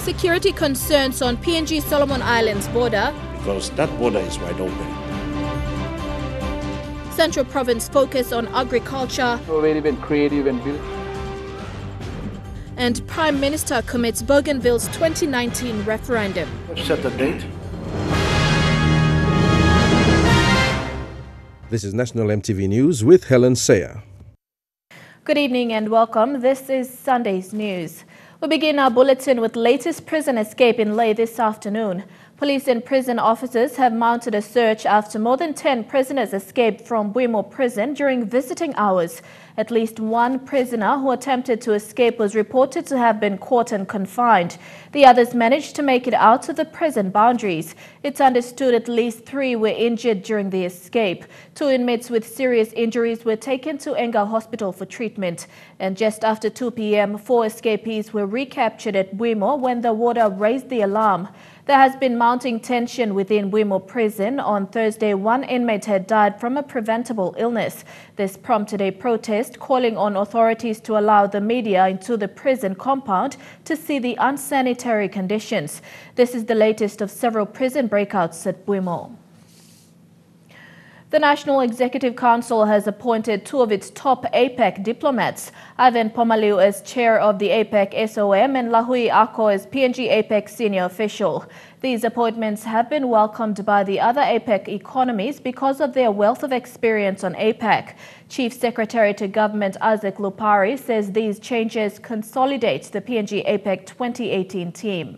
Security concerns on PNG-Solomon Islands border. Because that border is wide open. Central Province focus on agriculture. So very creative and built. And Prime Minister commits Bougainville's 2019 referendum. Set the date. This is National EMTV News with Helen Sayer. Good evening and welcome. This is Sunday's news. We begin our bulletin with latest prison escape in Lae this afternoon. Police and prison officers have mounted a search after more than 10 prisoners escaped from Bougainville prison during visiting hours. At least one prisoner who attempted to escape was reported to have been caught and confined. The others managed to make it out of the prison boundaries. It's understood at least 3 were injured during the escape. 2 inmates with serious injuries were taken to Enga Hospital for treatment. And just after 2 p.m., 4 escapees were recaptured at Bougainville when the warder raised the alarm. There has been mounting tension within Bougainville prison. On Thursday, 1 inmate had died from a preventable illness. This prompted a protest calling on authorities to allow the media into the prison compound to see the unsanitary conditions. This is the latest of several prison breakouts at Bougainville. The National Executive Council has appointed 2 of its top APEC diplomats, Ivan Pomaliu as chair of the APEC SOM and Lahui Ako as PNG APEC senior official. These appointments have been welcomed by the other APEC economies because of their wealth of experience on APEC. Chief Secretary to Government Isaac Lupari says these changes consolidate the PNG APEC 2018 team.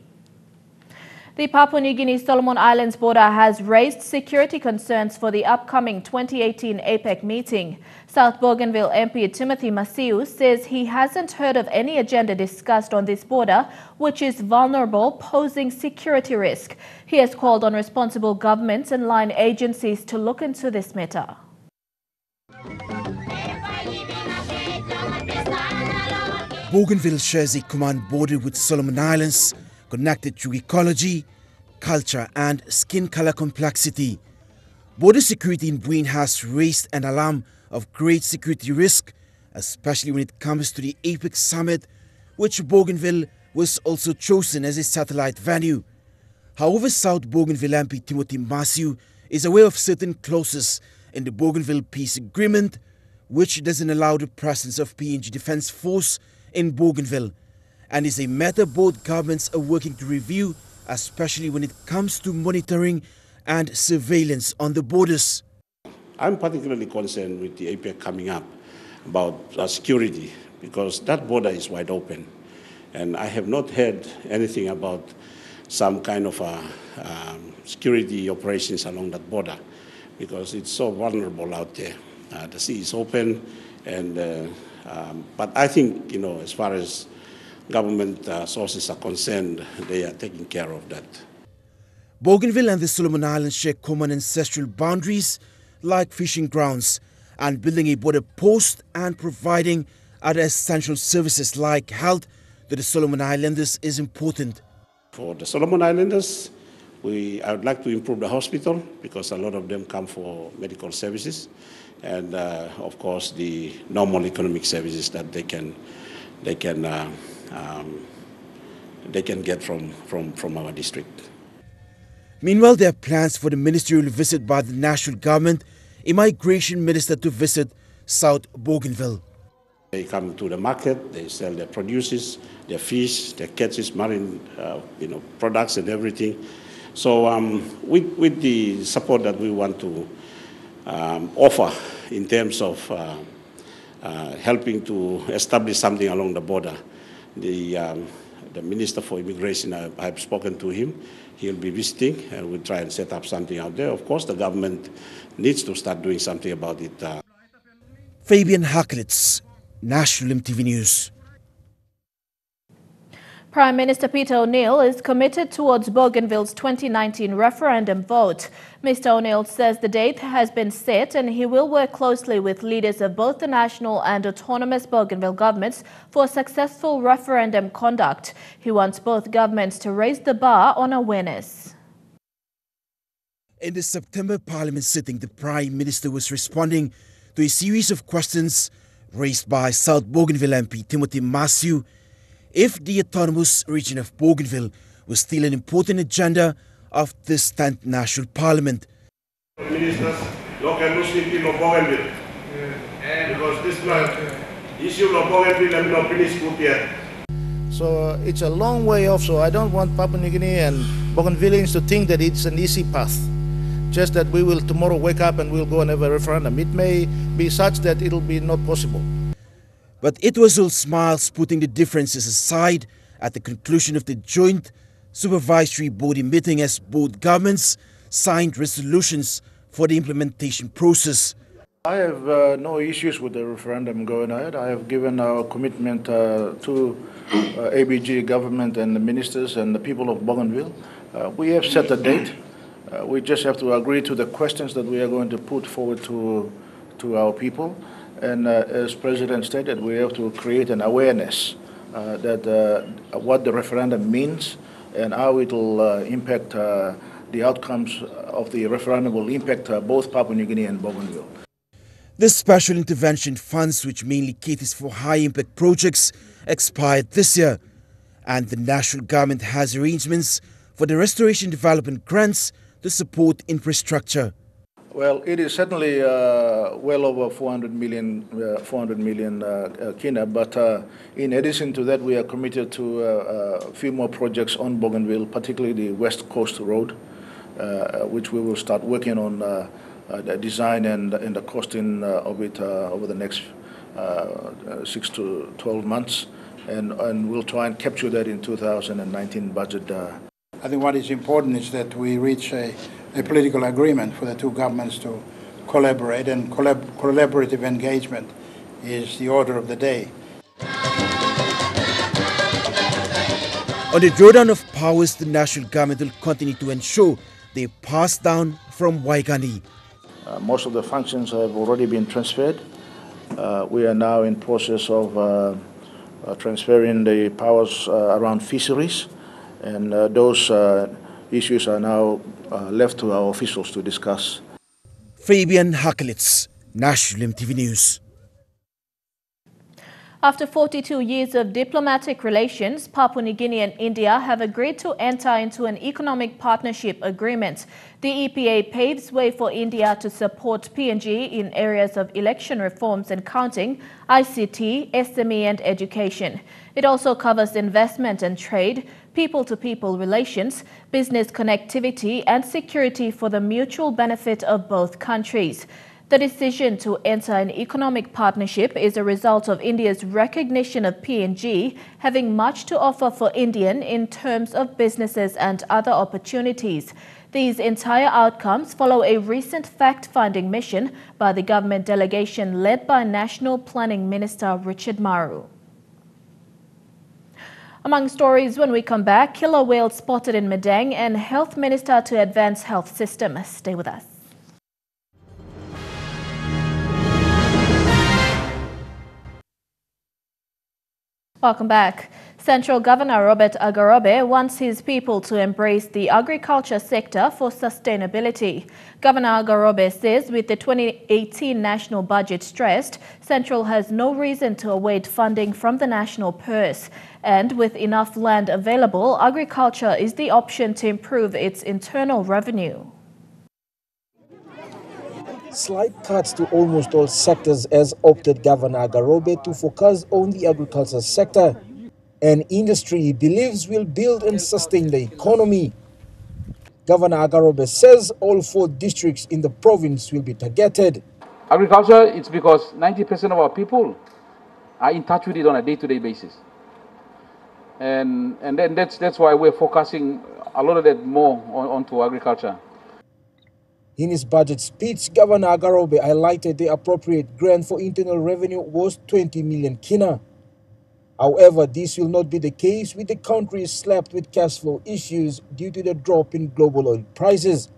The Papua New Guinea-Solomon Islands border has raised security concerns for the upcoming 2018 APEC meeting. South Bougainville MP Timothy Masiu says he hasn't heard of any agenda discussed on this border, which is vulnerable, posing security risk. He has called on responsible governments and line agencies to look into this matter. Bougainville shares a command border with Solomon Islands, connected through ecology, culture and skin color complexity. Border security in Bougainville has raised an alarm of great security risk, especially when it comes to the APEC summit, which Bougainville was also chosen as a satellite venue. However, South Bougainville MP Timothy Masiu is aware of certain clauses in the Bougainville Peace Agreement, which doesn't allow the presence of PNG Defence Force in Bougainville, and is a matter both governments are working to review, especially when it comes to monitoring and surveillance on the borders. I'm particularly concerned with the APEC coming up about security because that border is wide open. And I have not heard anything about some kind of security operations along that border because it's so vulnerable out there. The sea is open, and but I think, as far as government sources are concerned, they are taking care of that. Bougainville and the Solomon Islands share common ancestral boundaries like fishing grounds, and building a border post and providing other essential services like health to the Solomon Islanders is important. For the Solomon Islanders, I would like to improve the hospital because a lot of them come for medical services, and of course the normal economic services that they can get from our district. Meanwhile, there are plans for the ministerial visit by the national government, a migration minister to visit South Bougainville. They come to the market, they sell their produces, their fish, their catches, marine products and everything. So with the support that we want to offer in terms of helping to establish something along the border, the Minister for Immigration, I have spoken to him. He'll be visiting and we'll try and set up something out there. Of course, the government needs to start doing something about it. Fabian Haklitz, National EMTV News. Prime Minister Peter O'Neill is committed towards Bougainville's 2019 referendum vote. Mr. O'Neill says the date has been set and he will work closely with leaders of both the national and autonomous Bougainville governments for successful referendum conduct. He wants both governments to raise the bar on awareness. In the September Parliament sitting, the Prime Minister was responding to a series of questions raised by South Bougainville MP Timothy Masiu. if the autonomous region of Bougainville was still an important agenda of this 10th National Parliament. Ministers, local Muslim people of Bougainville, because this issue of Bougainville have not finished good yet. So it's a long way off, so I don't want Papua New Guinea and Bougainvilleans to think that it's an easy path. Just that we will tomorrow wake up and we'll go and have a referendum. It may be such that it'll be not possible. But it was all smiles, putting the differences aside at the conclusion of the joint supervisory body meeting, as both governments signed resolutions for the implementation process. I have no issues with the referendum going ahead. I have given our commitment to ABG government and the ministers and the people of Bougainville. We have set a date. We just have to agree to the questions that we are going to put forward to our people. And as President stated, we have to create an awareness that what the referendum means and how it will impact the outcomes of the referendum will impact both Papua New Guinea and Bougainville. The special intervention funds, which mainly caters for high-impact projects, expired this year, and the national government has arrangements for the restoration development grants to support infrastructure. Well, it is certainly well over 400 million kina, but in addition to that, we are committed to a few more projects on Bougainville, particularly the West Coast Road, which we will start working on the design and the costing of it over the next 6 to 12 months, and we'll try and capture that in 2019 budget. I think what is important is that we reach a political agreement for the two governments to collaborate, and collaborative engagement is the order of the day. On the drawdown of powers, the national government will continue to ensure they pass down from Waigani. Most of the functions have already been transferred. We are now in process of transferring the powers around fisheries, and those issues are now left to our officials to discuss. Fabian Hakelitz, National EMTV News. After 42 years of diplomatic relations, Papua New Guinea and India have agreed to enter into an economic partnership agreement. The EPA paves way for India to support PNG in areas of election reforms and counting, ICT, SME and education. It also covers investment and trade, people-to-people relations, business connectivity and security for the mutual benefit of both countries. The decision to enter an economic partnership is a result of India's recognition of PNG having much to offer for Indian in terms of businesses and other opportunities. These entire outcomes follow a recent fact-finding mission by the government delegation led by National Planning Minister Richard Maru. Among stories when we come back, killer whale spotted in Madang and Health Minister to advance health system. Stay with us. Welcome back. Central Governor Robert Agarobe wants his people to embrace the agriculture sector for sustainability. Governor Agarobe says with the 2018 national budget stressed, Central has no reason to await funding from the national purse. And with enough land available, agriculture is the option to improve its internal revenue. Slight cuts to almost all sectors has opted Governor Agarobe to focus on the agriculture sector, an industry he believes will build and sustain the economy. Governor Agarobe says all 4 districts in the province will be targeted. Agriculture, it's because 90% of our people are in touch with it on a day-to-day basis. And then that's why we're focusing a lot of that more onto agriculture. In his budget speech, Governor Agarobe highlighted the appropriate grant for internal revenue was 20 million kina. However, this will not be the case with the country slapped with cash flow issues due to the drop in global oil prices.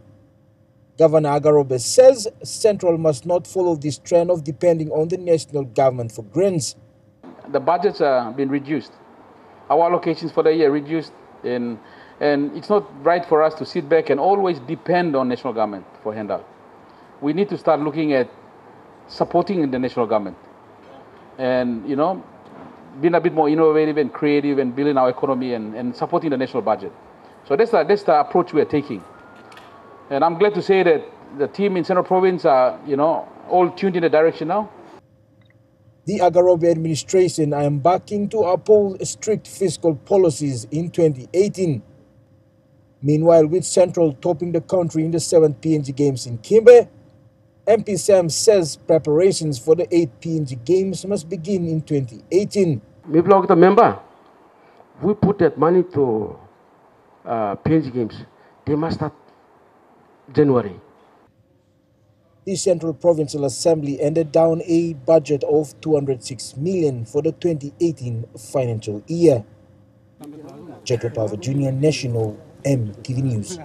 Governor Agarobe says Central must not follow this trend of depending on the national government for grants. The budgets have been reduced. Our allocations for the year reduced, and it's not right for us to sit back and always depend on national government for handout. We need to start looking at supporting the national government. And, you know, being a bit more innovative and creative and building our economy and supporting the national budget. So that's the approach we are taking. And I'm glad to say that the team in Central Province are, all tuned in the direction now. The Agarobe administration are embarking to uphold strict fiscal policies in 2018. Meanwhile, with Central topping the country in the 7th PNG Games in Kimbe, MP Sam says preparations for the 8th PNG Games must begin in 2018. Maybe like the member, we put that money to PNG Games. They must start January. The Central Provincial Assembly ended down a budget of 206 million for the 2018 financial year. Jetro Pava Jr. National MTV News.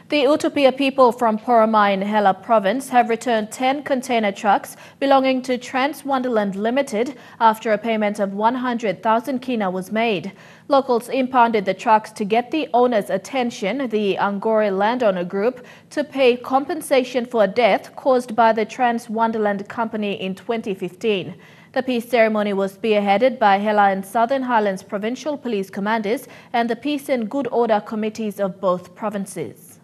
The Utopia people from Poroma in Hela province have returned 10 container trucks belonging to Trans Wonderland Limited after a payment of 100,000 kina was made. Locals impounded the trucks to get the owner's attention, the Angore landowner group, to pay compensation for a death caused by the Trans Wonderland company in 2015. The peace ceremony was spearheaded by Hela and Southern Highlands provincial police commanders and the Peace and Good Order committees of both provinces.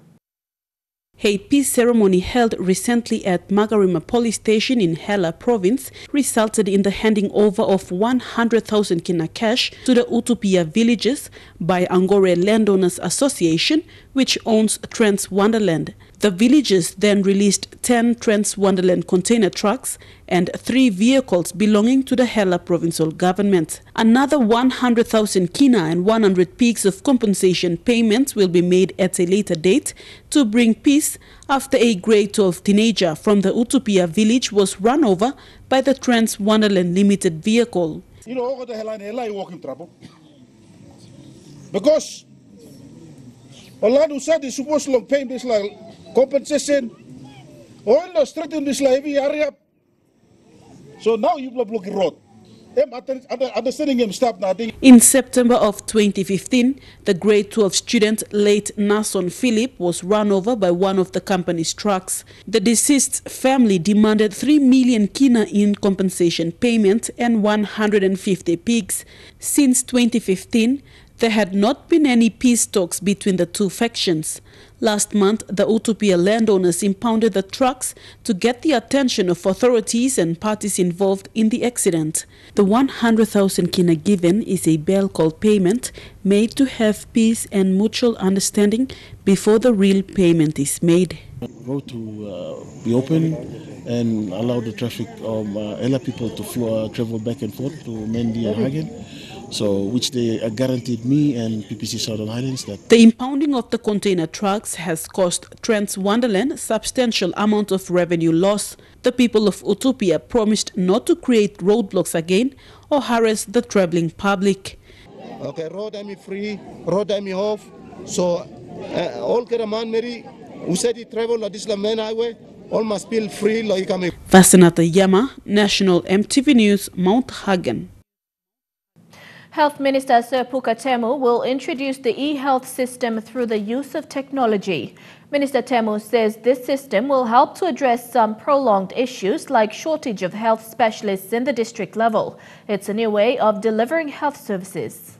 A peace ceremony held recently at Magarima police station in Hela province resulted in the handing over of 100,000 kina cash to the Utopia villages by Angore Landowners Association, which owns Trans Wonderland. The villages then released 10 Trans Wonderland container trucks and 3 vehicles belonging to the Hela provincial government. Another 100,000 kina and 100 pigs of compensation payments will be made at a later date to bring peace after a grade 12 teenager from the Utopia village was run over by the Trans Wonderland Limited vehicle. You know, the Hela walk in trouble. Because a lot who said is supposed to pay this like compensation. All the street in this heavy area. So now you block the road. Understanding him stop nothing. In September of 2015, the grade 12 student late Nason Philip was run over by one of the company's trucks. The deceased's family demanded 3 million kina in compensation payment and 150 pigs. Since 2015, there had not been any peace talks between the two factions. Last month, the Utopia landowners impounded the trucks to get the attention of authorities and parties involved in the accident. The 100,000 kina given is a bail call payment made to have peace and mutual understanding before the real payment is made. Road to be open and allow the traffic of Hela people to travel back and forth to Mendi and Hagen. So, which they guaranteed me and PPC Southern Highlands that. The impounding of the container trucks has cost Trans Wonderland substantial amount of revenue loss. The people of Utopia promised not to create roadblocks again or harass the traveling public. Okay, road I'm free, road I'm off. So, all Keraman Mary, who said he travel on this main highway, all must feel free like coming. Vasanata Yama, National MTV News, Mount Hagen. Health Minister Sir Puka Temu will introduce the e-health system through the use of technology. Minister Temu says this system will help to address some prolonged issues like shortage of health specialists in the district level. It's a new way of delivering health services.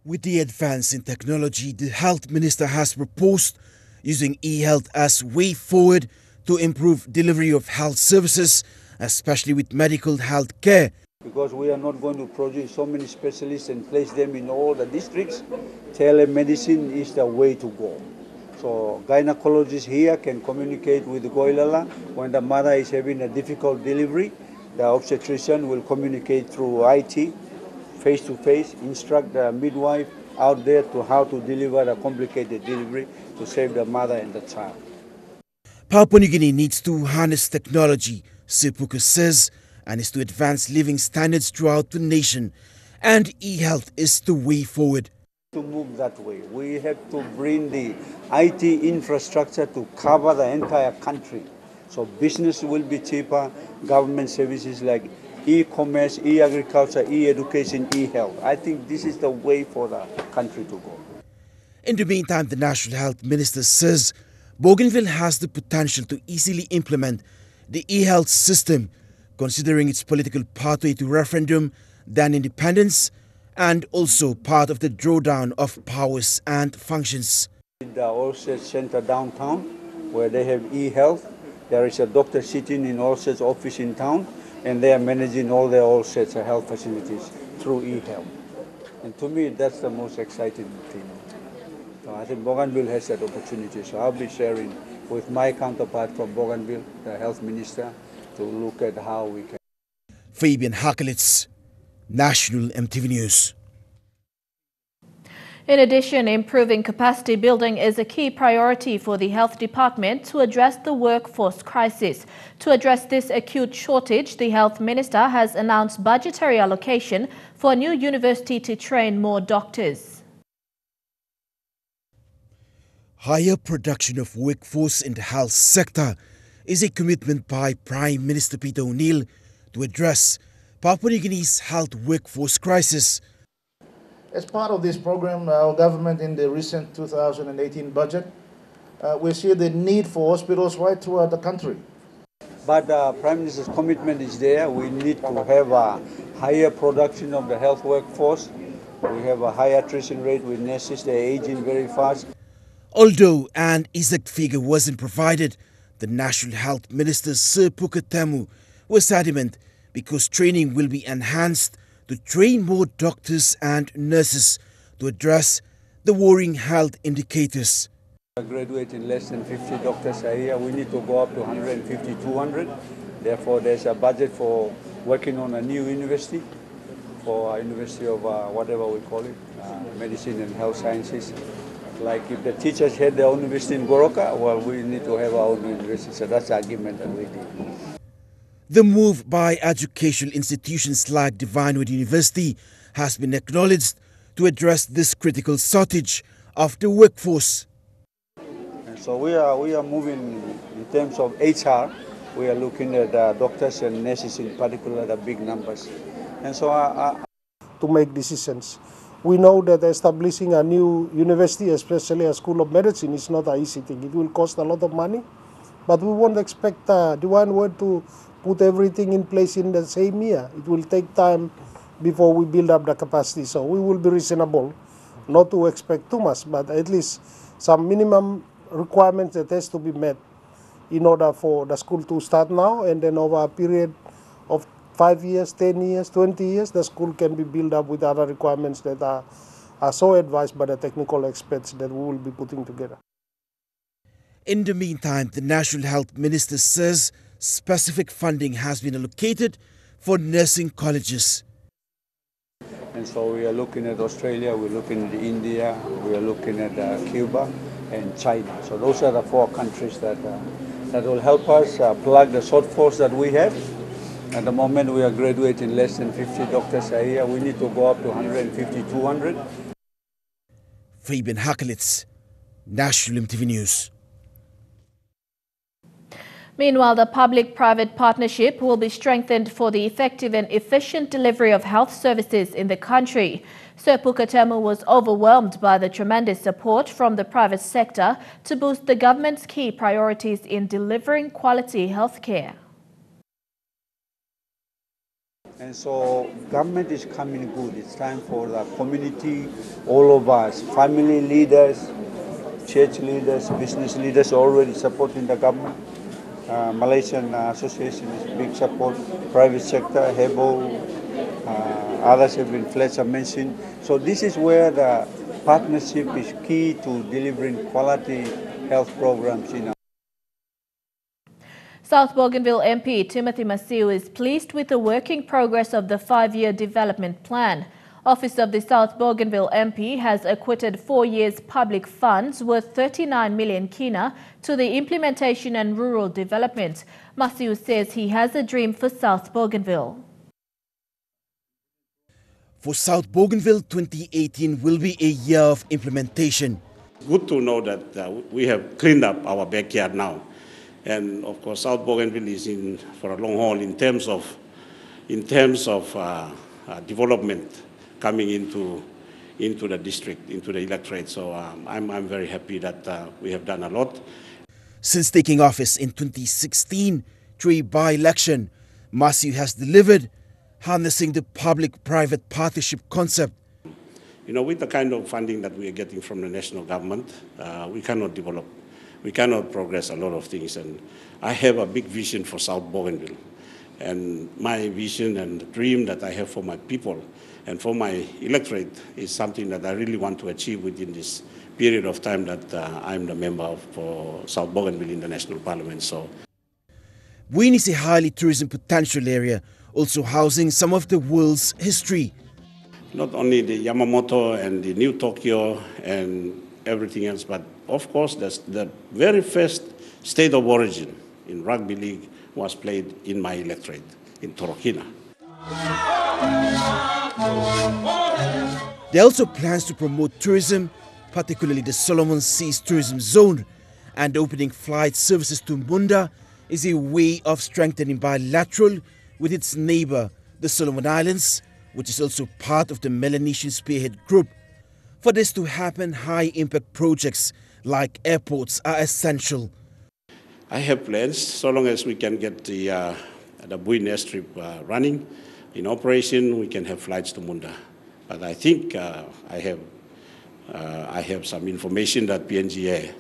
With the advance in technology, the Health Minister has proposed using e-health as way forward to improve delivery of health services, especially with medical health care. Because we are not going to produce so many specialists and place them in all the districts, telemedicine is the way to go. So gynecologists here can communicate with the Goilala when the mother is having a difficult delivery. The obstetrician will communicate through IT, face-to-face, instruct the midwife out there to how to deliver a complicated delivery to save the mother and the child. Papua New Guinea needs to harness technology, Sir Puka says, and is to advance living standards throughout the nation. And e-health is the way forward. To move that way, we have to bring the IT infrastructure to cover the entire country. So business will be cheaper, government services like e-commerce, e-agriculture, e-education, e-health. I think this is the way for the country to go. In the meantime, the National Health Minister says Bougainville has the potential to easily implement the e-health system considering its political pathway to referendum than independence, and also part of the drawdown of powers and functions. The Allstate Center downtown, where they have e-health. There is a doctor sitting in Allstate's office in town, and they are managing all their Allstate's health facilities through e-health. And to me, that's the most exciting thing. So I think Bougainville has that opportunity. So I'll be sharing with my counterpart from Bougainville, the health minister, to look at how we can. Fabian Hakelitz, National EMTV News. In addition, improving capacity building is a key priority for the Health Department to address the workforce crisis. To address this acute shortage, the Health Minister has announced budgetary allocation for a new university to train more doctors. Higher production of workforce in the health sector is a commitment by Prime Minister Peter O'Neill to address Papua New Guinea's health workforce crisis. As part of this program, our government in the recent 2018 budget, we see the need for hospitals right throughout the country. But the Prime Minister's commitment is there. We need to have a higher production of the health workforce. We have a high attrition rate with nurses. They're aging very fast. Although an exact figure wasn't provided, the National Health Minister, Sir Pukatamu, was adamant because training will be enhanced to train more doctors and nurses to address the worrying health indicators. We graduate in less than 50 doctors a year. We need to go up to 150, 200. Therefore, there's a budget for working on a new university, for a university of whatever we call it, medicine and health sciences. Like if the teachers had their own university in Goroka, well, we need to have our own university. So that's the argument that we did. The move by educational institutions like Divinewood University has been acknowledged to address this critical shortage of the workforce. And so we are moving in terms of HR. We are looking at doctors and nurses in particular, the big numbers. And so to make decisions. We know that establishing a new university, especially a school of medicine, is not an easy thing. It will cost a lot of money, but we won't expect Divinewood to put everything in place in the same year. It will take time before we build up the capacity. So we will be reasonable, not to expect too much, but at least some minimum requirements that has to be met in order for the school to start now, and then over a period of 5 years, 10 years, 20 years, the school can be built up with other requirements that are so advised by the technical experts that we will be putting together. In the meantime, the National Health Minister says specific funding has been allocated for nursing colleges. And so we are looking at Australia, we're looking at India, we are looking at Cuba and China. So those are the 4 countries that will help us plug the shortfalls that we have. At the moment, we are graduating less than 50 doctors a year. We need to go up to 150, 200. Fabian Hakelitz, National EMTV News. Meanwhile, the public-private partnership will be strengthened for the effective and efficient delivery of health services in the country. Sir Pukatamu was overwhelmed by the tremendous support from the private sector to boost the government's key priorities in delivering quality health care. And so government is coming good. It's time for the community, all of us, family leaders, church leaders, business leaders already supporting the government. Malaysian Association is big support, private sector, HEBO, others have been Fletcher mentioned. So this is where the partnership is key to delivering quality health programs in our South Bougainville MP Timothy Masiu is pleased with the working progress of the 5-year development plan. Office of the South Bougainville MP has acquitted 4 years public funds worth 39 million kina to the implementation and rural development. Masiu says he has a dream for South Bougainville. For South Bougainville, 2018 will be a year of implementation. Good to know that we have cleaned up our backyard now. And of course, South Bougainville is in for a long haul in terms of development coming into the district, into the electorate. So I'm very happy that we have done a lot. Since taking office in 2016, through a by-election, Masiu has delivered, harnessing the public-private partnership concept. You know, with the kind of funding that we are getting from the national government, we cannot develop, we cannot progress a lot of things. And I have a big vision for South Bougainville. And my vision and dream that I have for my people and for my electorate is something that I really want to achieve within this period of time that I'm the member for South Bougainville in the National Parliament. So, Buin is a highly tourism potential area, also housing some of the world's history. Not only the Yamamoto and the New Tokyo and everything else, but of course the very first state of origin in rugby league was played in my electorate, in Torokina. There are also plans to promote tourism, particularly the Solomon Seas Tourism Zone, and opening flight services to Munda is a way of strengthening bilateral with its neighbor, the Solomon Islands, which is also part of the Melanesian Spearhead Group. For this to happen, high-impact projects like airports are essential. I have plans, so long as we can get the Buin airstrip running, in operation, we can have flights to Munda. But I think I have some information that PNG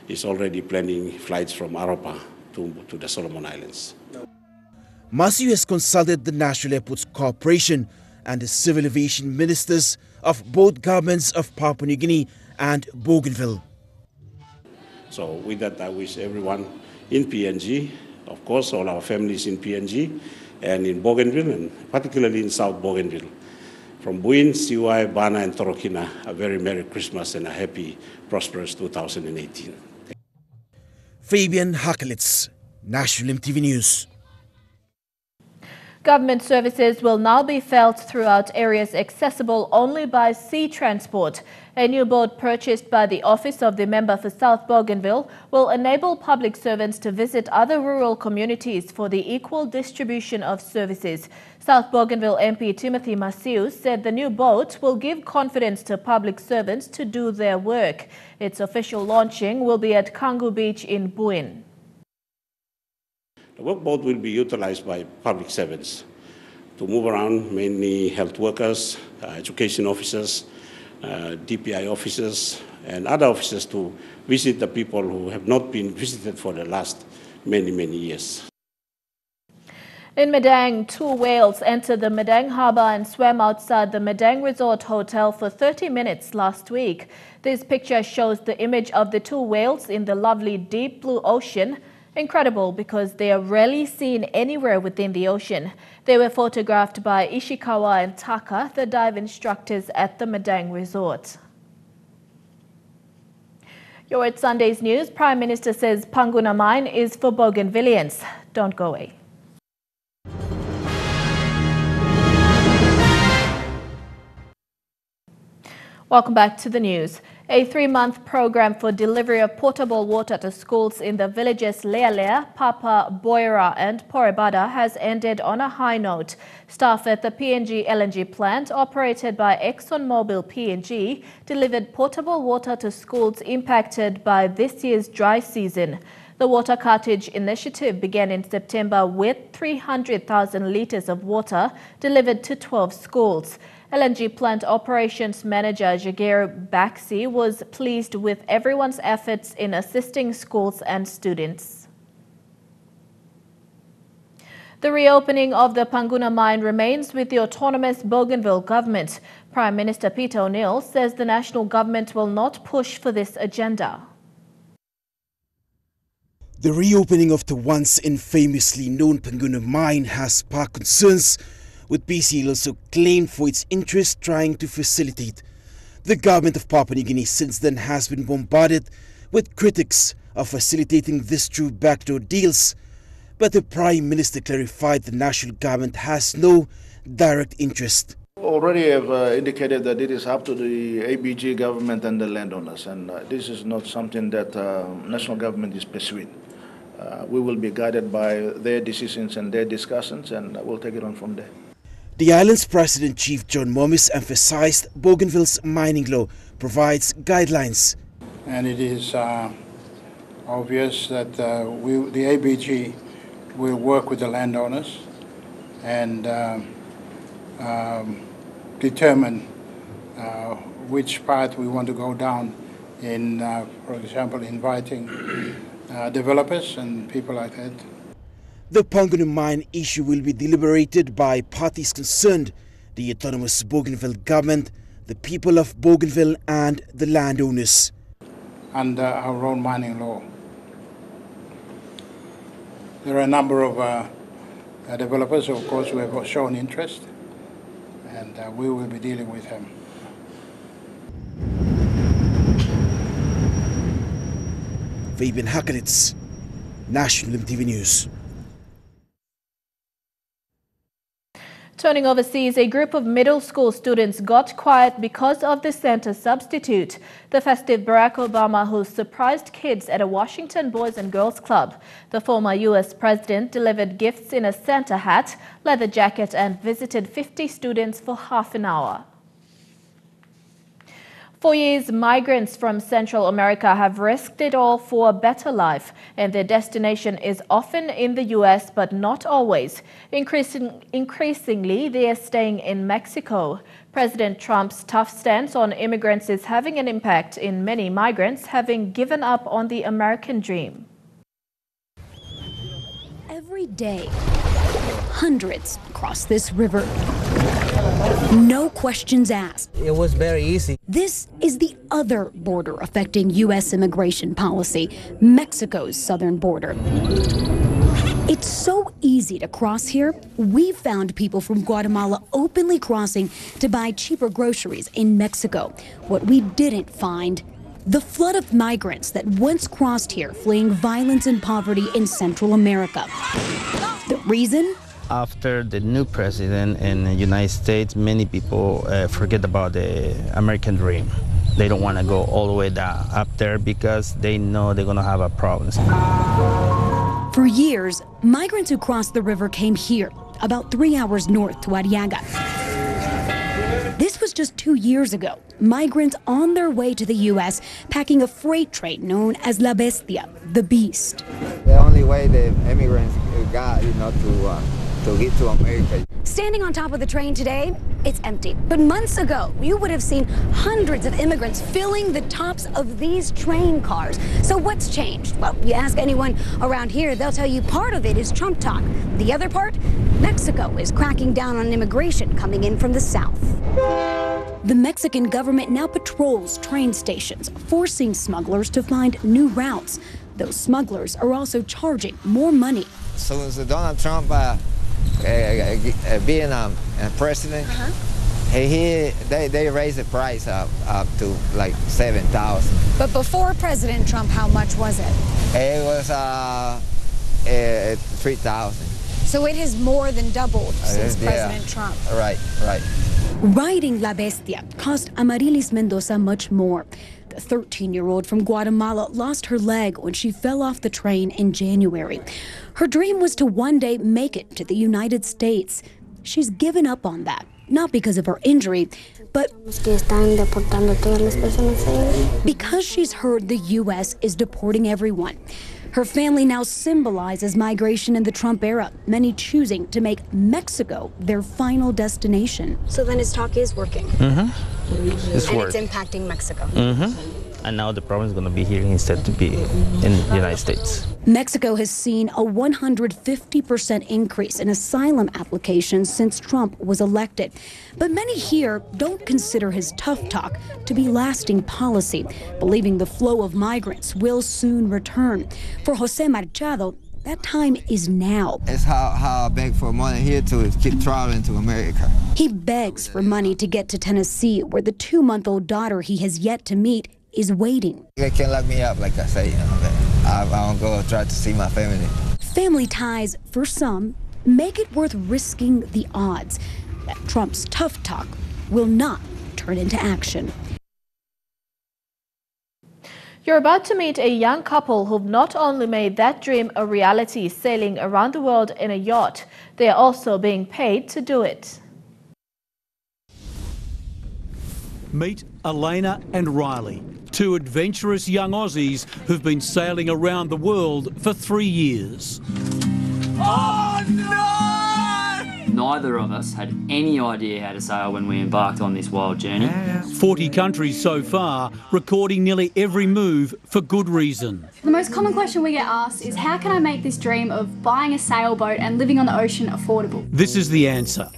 is already planning flights from Aropa to the Solomon Islands. Masiu has consulted the National Airports Corporation and the civil aviation ministers of both governments of Papua New Guinea and Bougainville. So with that, I wish everyone in PNG, of course, all our families in PNG and in Bougainville, and particularly in South Bougainville, from Buin, Siwai, Bana, and Torokina, a very Merry Christmas and a happy, prosperous 2018. Fabian Hakelitz, National EMTV News. Government services will now be felt throughout areas accessible only by sea transport. A new boat purchased by the Office of the Member for South Bougainville will enable public servants to visit other rural communities for the equal distribution of services. South Bougainville MP Timothy Masiu said the new boat will give confidence to public servants to do their work. Its official launching will be at Kangu Beach in Buin. The workboat will be utilized by public servants to move around, mainly health workers, education officers, DPI officers, and other officers to visit the people who have not been visited for the last many years. In Madang, 2 whales entered the Madang Harbour and swam outside the Madang Resort Hotel for 30 minutes last week. This picture shows the image of the 2 whales in the lovely deep blue ocean. Incredible because they are rarely seen anywhere within the ocean. They were photographed by Ishikawa and Taka, the dive instructors at the Madang Resort. You're at Sunday's News. Prime Minister says Panguna Mine is for Bougainvilleans. Don't go away. Welcome back to the news. A 3-month program for delivery of potable water to schools in the villages Lealea, Papa, Boira and Poribada has ended on a high note. Staff at the PNG LNG plant, operated by ExxonMobil PNG, delivered potable water to schools impacted by this year's dry season. The Water Cartage Initiative began in September with 300,000 litres of water delivered to 12 schools. LNG plant operations manager Jagir Baxi was pleased with everyone's efforts in assisting schools and students. The reopening of the Panguna mine remains with the autonomous Bougainville government. Prime Minister Peter O'Neill says the national government will not push for this agenda. The reopening of the once infamously known Panguna mine has sparked concerns, with PCL also claimed for its interest trying to facilitate. The government of Papua New Guinea since then has been bombarded with critics of facilitating this through backdoor deals, but the Prime Minister clarified the national government has no direct interest. Already have indicated that it is up to the ABG government and the landowners, and this is not something that national government is pursuing. We will be guided by their decisions and their discussions, and we'll take it on from there. The island's President Chief John Momis emphasized Bougainville's mining law provides guidelines. And it is obvious that the ABG will work with the landowners and determine which path we want to go down in, for example, inviting developers and people like that. The Pangunu mine issue will be deliberated by parties concerned, the autonomous Bougainville government, the people of Bougainville and the landowners. Under our own mining law. There are a number of developers, of course, who have shown interest, and we will be dealing with them. Fabian Hakaritz, National EMTV News. Turning overseas, a group of middle school students got quiet because of the Santa substitute, the festive Barack Obama who surprised kids at a Washington Boys and Girls Club. The former U.S. president delivered gifts in a Santa hat, leather jacket and visited 50 students for half an hour. For years, migrants from Central America have risked it all for a better life, and their destination is often in the U.S., but not always. Increasingly, they are staying in Mexico. President Trump's tough stance on immigrants is having an impact in many migrants having given up on the American dream. Every day, hundreds cross this river. No questions asked. It was very easy. This is the other border affecting U.S. immigration policy, Mexico's southern border. It's so easy to cross here, we found people from Guatemala openly crossing to buy cheaper groceries in Mexico. What we didn't find, the flood of migrants that once crossed here fleeing violence and poverty in Central America. The reason? After the new president in the United States, many people forget about the American dream. They don't want to go all the way down up there because they know they're going to have a problem. For years, migrants who crossed the river came here, about 3 hours north to Arriaga. This was just 2 years ago. Migrants on their way to the U.S. packing a freight train known as La Bestia, the Beast. The only way the immigrants got, to get to America. Standing on top of the train today, it's empty. But months ago, you would have seen hundreds of immigrants filling the tops of these train cars. So what's changed? Well, you ask anyone around here, they'll tell you part of it is Trump talk. The other part? Mexico is cracking down on immigration coming in from the south. The Mexican government now patrols train stations, forcing smugglers to find new routes. Those smugglers are also charging more money. So Donald Trump being president, they raised the price up to like 7,000. But before President Trump, how much was it? It was 3,000. So it has more than doubled since President Trump. Right. Riding La Bestia cost Amarilis Mendoza much more. The 13-year-old from Guatemala lost her leg when she fell off the train in January. Her dream was to one day make it to the United States. She's given up on that, not because of her injury, but because she's heard the U.S. is deporting everyone. Her family now symbolizes migration in the Trump era, many choosing to make Mexico their final destination. So then his talk is working. It's impacting Mexico. And now the problem is going to be here instead to be in the United States. Mexico has seen a 150% increase in asylum applications since Trump was elected. But many here don't consider his tough talk to be lasting policy, believing the flow of migrants will soon return. For Jose Machado, that time is now. It's how I beg for money here to keep traveling to America. He begs for money to get to Tennessee, where the 2-month-old daughter he has yet to meet is waiting. They can't lock me up, like I say. I want to go try to see my family. Family ties, for some, make it worth risking the odds that Trump's tough talk will not turn into action. You're about to meet a young couple who've not only made that dream a reality, sailing around the world in a yacht, they are also being paid to do it. Meet Elena and Riley, two adventurous young Aussies who've been sailing around the world for 3 years. Oh no! Neither of us had any idea how to sail when we embarked on this wild journey. 40 countries so far, recording nearly every move for good reason. The most common question we get asked is, how can I make this dream of buying a sailboat and living on the ocean affordable? This is the answer.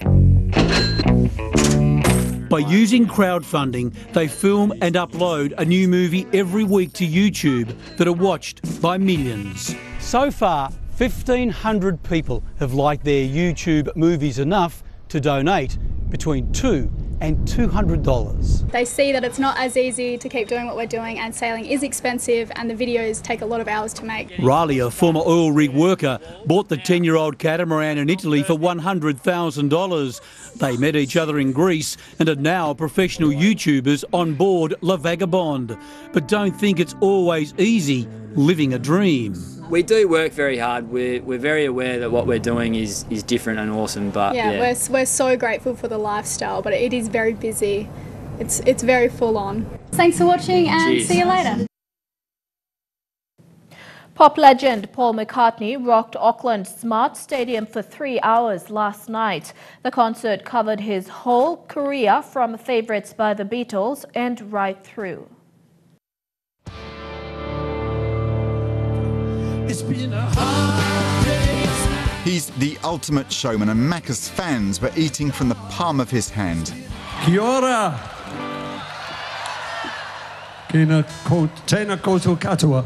By using crowdfunding, they film and upload a new movie every week to YouTube that are watched by millions. So far, 1,500 people have liked their YouTube movies enough to donate between $2 and $200. They see that it's not as easy to keep doing what we're doing, and sailing is expensive and the videos take a lot of hours to make. Riley, a former oil rig worker, bought the 10-year-old catamaran in Italy for $100,000. They met each other in Greece and are now professional YouTubers on board La Vagabond. But don't think it's always easy living a dream. We do work very hard. We're very aware that what we're doing is different and awesome, but yeah. We're so grateful for the lifestyle, but it is very busy. It's very full on. Thanks for watching and Cheers. See you later. Pop legend Paul McCartney rocked Auckland's Smart Stadium for 3 hours last night. The concert covered his whole career from favourites by the Beatles and right through. It's been a hard day. He's the ultimate showman, and Macca's fans were eating from the palm of his hand. Kia ora. Tēnā koutou katoa.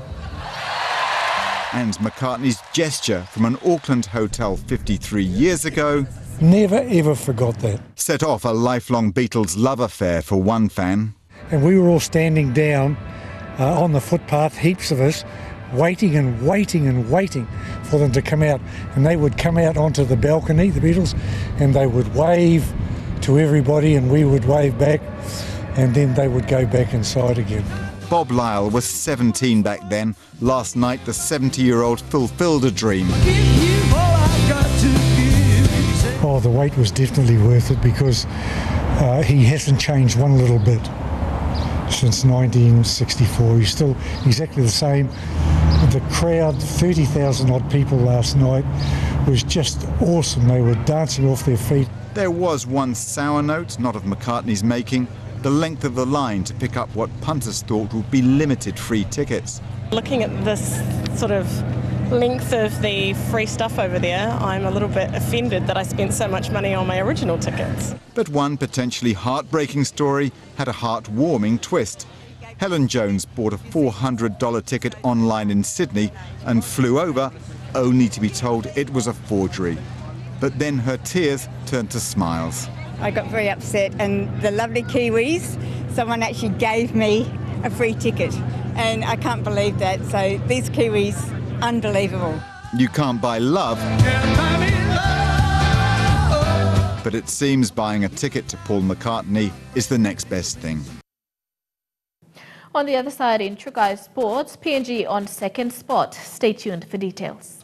And McCartney's gesture from an Auckland hotel 53 years ago never ever forgot that. Set off a lifelong Beatles love affair for one fan. And we were all standing down on the footpath, heaps of us, waiting and waiting and waiting for them to come out. And they would come out onto the balcony, the Beatles, and they would wave to everybody and we would wave back, and then they would go back inside again. Bob Lyle was 17 back then. Last night, the 70-year-old fulfilled a dream. Oh, the wait was definitely worth it, because he hasn't changed one little bit since 1964. He's still exactly the same. The crowd, 30,000 odd people last night, was just awesome. They were dancing off their feet. There was one sour note, not of McCartney's making, the length of the line to pick up what punters thought would be limited free tickets. Looking at this sort of length of the free stuff over there, I'm a little bit offended that I spent so much money on my original tickets. But one potentially heartbreaking story had a heart-warming twist. Helen Jones bought a $400 ticket online in Sydney and flew over, only to be told it was a forgery. But then her tears turned to smiles. I got very upset, and the lovely Kiwis, someone actually gave me a free ticket, and I can't believe that. So these Kiwis, unbelievable. You can't buy love, but it seems buying a ticket to Paul McCartney is the next best thing. On the other side in Trukai Sports, PNG on second spot. Stay tuned for details.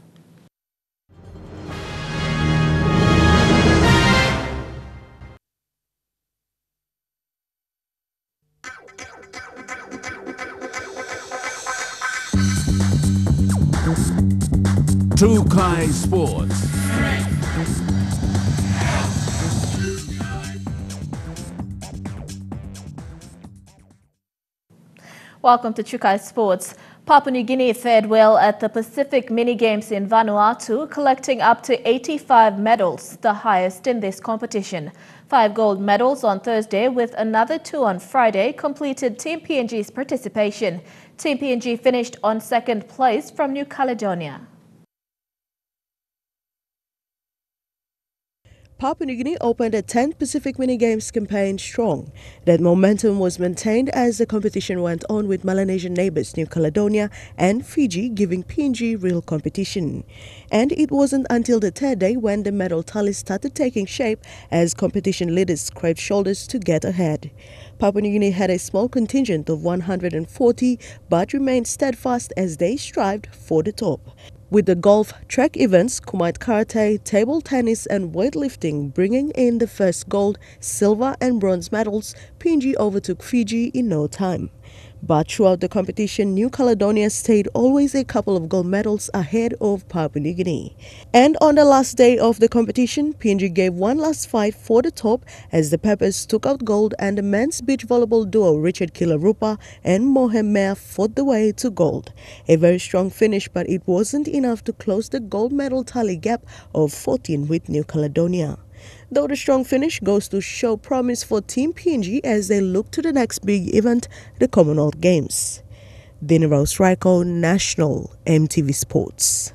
Trukai Sports. Welcome to Trukai Sports. Papua New Guinea fared well at the Pacific Mini Games in Vanuatu, collecting up to 85 medals, the highest in this competition. 5 gold medals on Thursday with another 2 on Friday completed Team PNG's participation. Team PNG finished on second place from New Caledonia. Papua New Guinea opened a 10th Pacific Mini Games campaign strong. That momentum was maintained as the competition went on, with Melanesian neighbours New Caledonia and Fiji giving PNG real competition. And it wasn't until the third day when the medal tally started taking shape as competition leaders scraped shoulders to get ahead. Papua New Guinea had a small contingent of 140 but remained steadfast as they strived for the top. With the golf, track events, Kumite Karate, table tennis and weightlifting bringing in the first gold, silver and bronze medals, PNG overtook Fiji in no time. But throughout the competition, New Caledonia stayed always a couple of gold medals ahead of Papua New Guinea. And on the last day of the competition, PNG gave one last fight for the top as the Peppers took out gold and the men's beach volleyball duo Richard Kilarupa and Mohem Mer fought the way to gold. A very strong finish, but it wasn't enough to close the gold medal tally gap of 14 with New Caledonia. Though the strong finish goes to show promise for Team PNG as they look to the next big event, the Commonwealth Games. Dinero Rico, National EMTV Sports.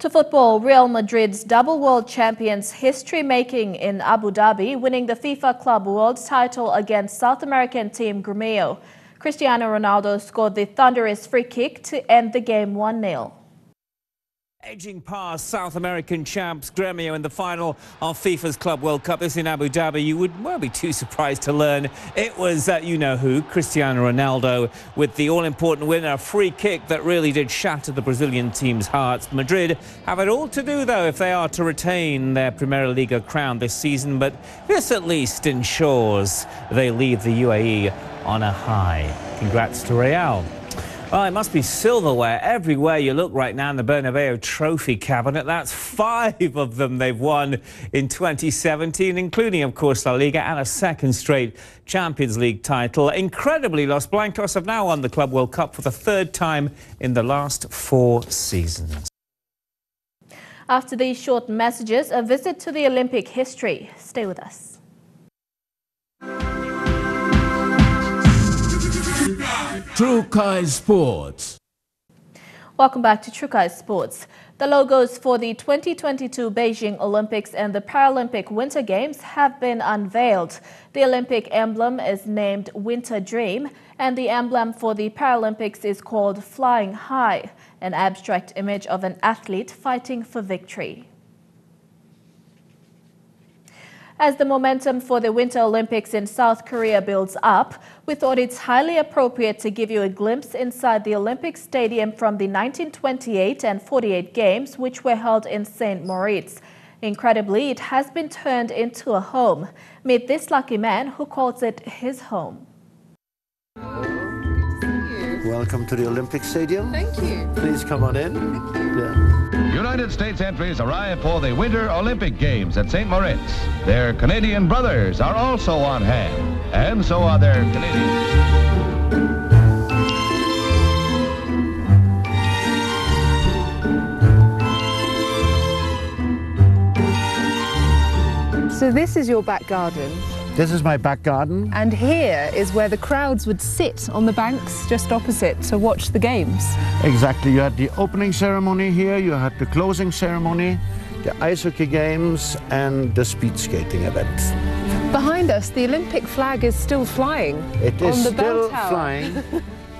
To football, Real Madrid's double world champions history-making in Abu Dhabi, winning the FIFA Club World title against South American team Gremio. Cristiano Ronaldo scored the thunderous free kick to end the game 1-0. Edging past South American champs Gremio in the final of FIFA's Club World Cup. This in Abu Dhabi. You won't be too surprised to learn it was you-know-who, Cristiano Ronaldo, with the all-important winner, a free kick that really did shatter the Brazilian team's hearts. Madrid have it all to do, though, if they are to retain their Primera Liga crown this season, but this at least ensures they leave the UAE on a high. Congrats to Real. Oh, it must be silverware everywhere you look right now in the Bernabeu trophy cabinet. That's 5 of them they've won in 2017, including, of course, La Liga and a second straight Champions League title. Incredibly, Los Blancos have now won the Club World Cup for the 3rd time in the last 4 seasons. After these short messages, a visit to the Olympic history. Stay with us. Trukai Sports. Welcome back to Trukai Sports. The logos for the 2022 Beijing Olympics and the Paralympic Winter Games have been unveiled. The Olympic emblem is named Winter Dream, and the emblem for the Paralympics is called Flying High, an abstract image of an athlete fighting for victory. As the momentum for the Winter Olympics in South Korea builds up, we thought it's highly appropriate to give you a glimpse inside the Olympic Stadium from the 1928 and 48 Games, which were held in St. Moritz. Incredibly, it has been turned into a home. Meet this lucky man who calls it his home. Welcome to the Olympic Stadium. Thank you. Please come on in. Thank you. Yeah. United States entries arrive for the Winter Olympic Games at St. Moritz. Their Canadian brothers are also on hand, and so are their Canadian... So this is your back garden. This is my back garden. And here is where the crowds would sit on the banks just opposite to watch the games. Exactly. You had the opening ceremony here, you had the closing ceremony, the ice hockey games, and the speed skating event. Behind us, the Olympic flag is still flying. It is on the still bell tower. flying.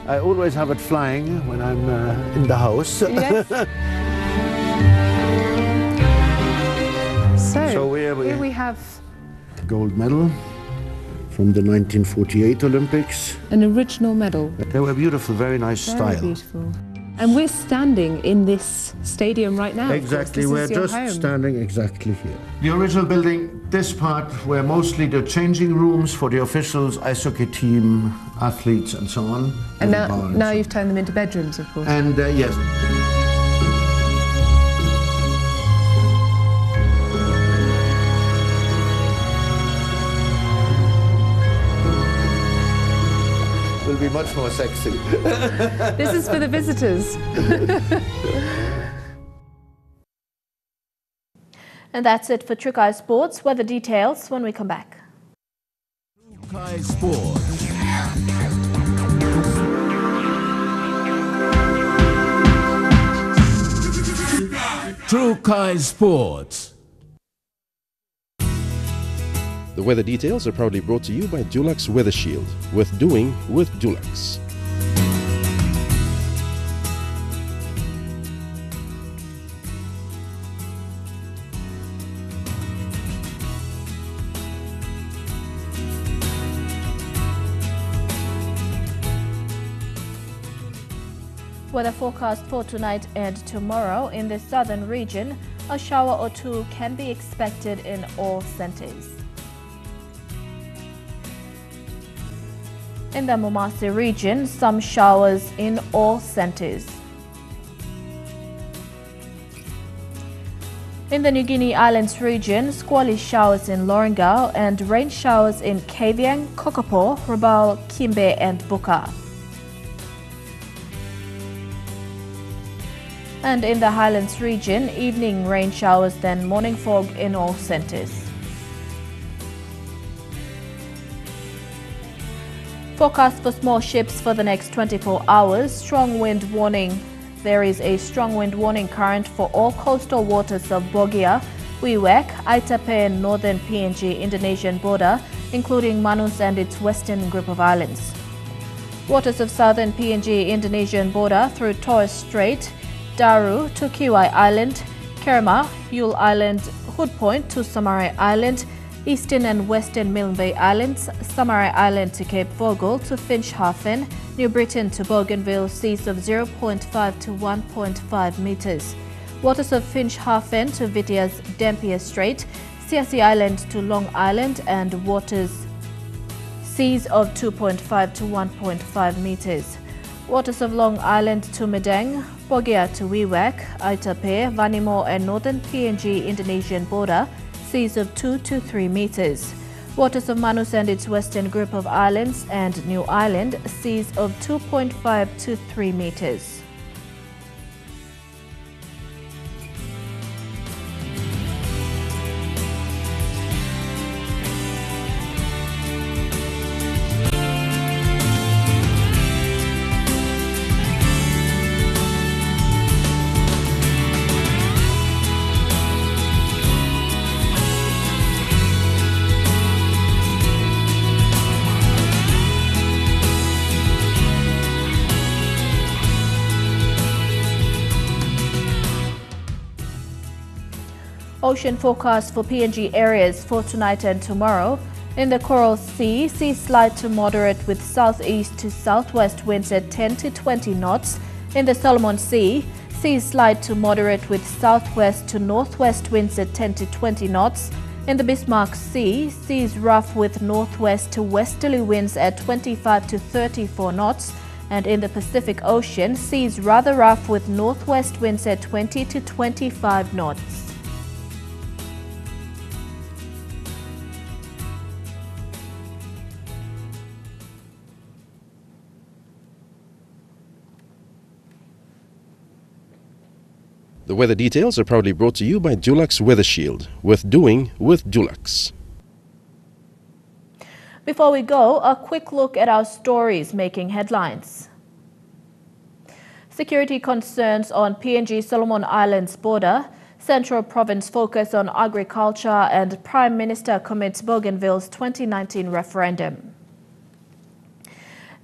I always have it flying when I'm in the house. Yes. So here we have gold medal from the 1948 Olympics. an original medal. They were beautiful, very nice Very style. beautiful. And we're standing in this stadium right now. Exactly, we're we're just standing exactly here. The original building, this part, were mostly the changing rooms for the officials, ice hockey team, athletes, and so on. And the bar now so you've turned them into bedrooms, of course. And yes. Will be much more sexy. This is for the visitors. And that's it for Trukai Sports. Weather details when we come back. Trukai Sports. Trukai Sports. The weather details are proudly brought to you by Dulux Weather Shield. Worth doing with Dulux. Weather forecast for tonight and tomorrow in the southern region. A shower or two can be expected in all centers. In the Mumasi region, some showers in all centres. In the New Guinea Islands region, squally showers in Lorengau and rain showers in Kavieng, Kokopo, Rabaul, Kimbe and Buka. And in the Highlands region, evening rain showers then morning fog in all centres. Forecast for small ships for the next 24 hours, strong wind warning. There is a strong wind warning current for all coastal waters of Bogia, Wewak, Aitape and northern PNG Indonesian border, including Manus and its western group of islands. Waters of southern PNG Indonesian border through Torres Strait, Daru to Kiwai Island, Kerma, Yule Island, Hood Point to Samarai Island, eastern and western Milne Bay Islands, Samarai Island to Cape Vogel to Finschhafen, New Britain to Bougainville, seas of 0.5 to 1.5 meters. Waters of Finschhafen to Vitia's Dampier Strait, Siasi Island to Long Island and waters seas of 2.5 to 1.5 meters. Waters of Long Island to Medang, Bogia to Wewak, Aitape, Vanimo and northern PNG Indonesian border, seas of 2 to 3 meters. Waters of Manus and its western group of islands and New Island, seas of 2.5 to 3 meters. Ocean forecast for PNG areas for tonight and tomorrow. In the Coral Sea, seas slight to moderate with southeast to southwest winds at 10 to 20 knots. In the Solomon Sea, seas slight to moderate with southwest to northwest winds at 10 to 20 knots. In the Bismarck Sea, seas rough with northwest to westerly winds at 25 to 34 knots. And in the Pacific Ocean, seas rather rough with northwest winds at 20 to 25 knots. The weather details are proudly brought to you by Dulux Weather Shield. Worth doing with Dulux. Before we go, a quick look at our stories making headlines. Security concerns on PNG-Solomon Islands border. Central Province focus on agriculture and Prime Minister commits Bougainville's 2019 referendum.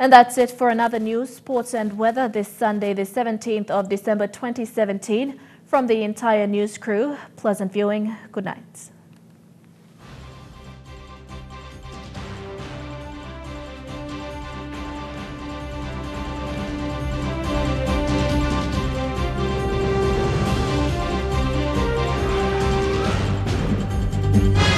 And that's it for another news, sports and weather this Sunday, the 17th of December 2017. From the entire news crew, pleasant viewing. Good night. Thank you.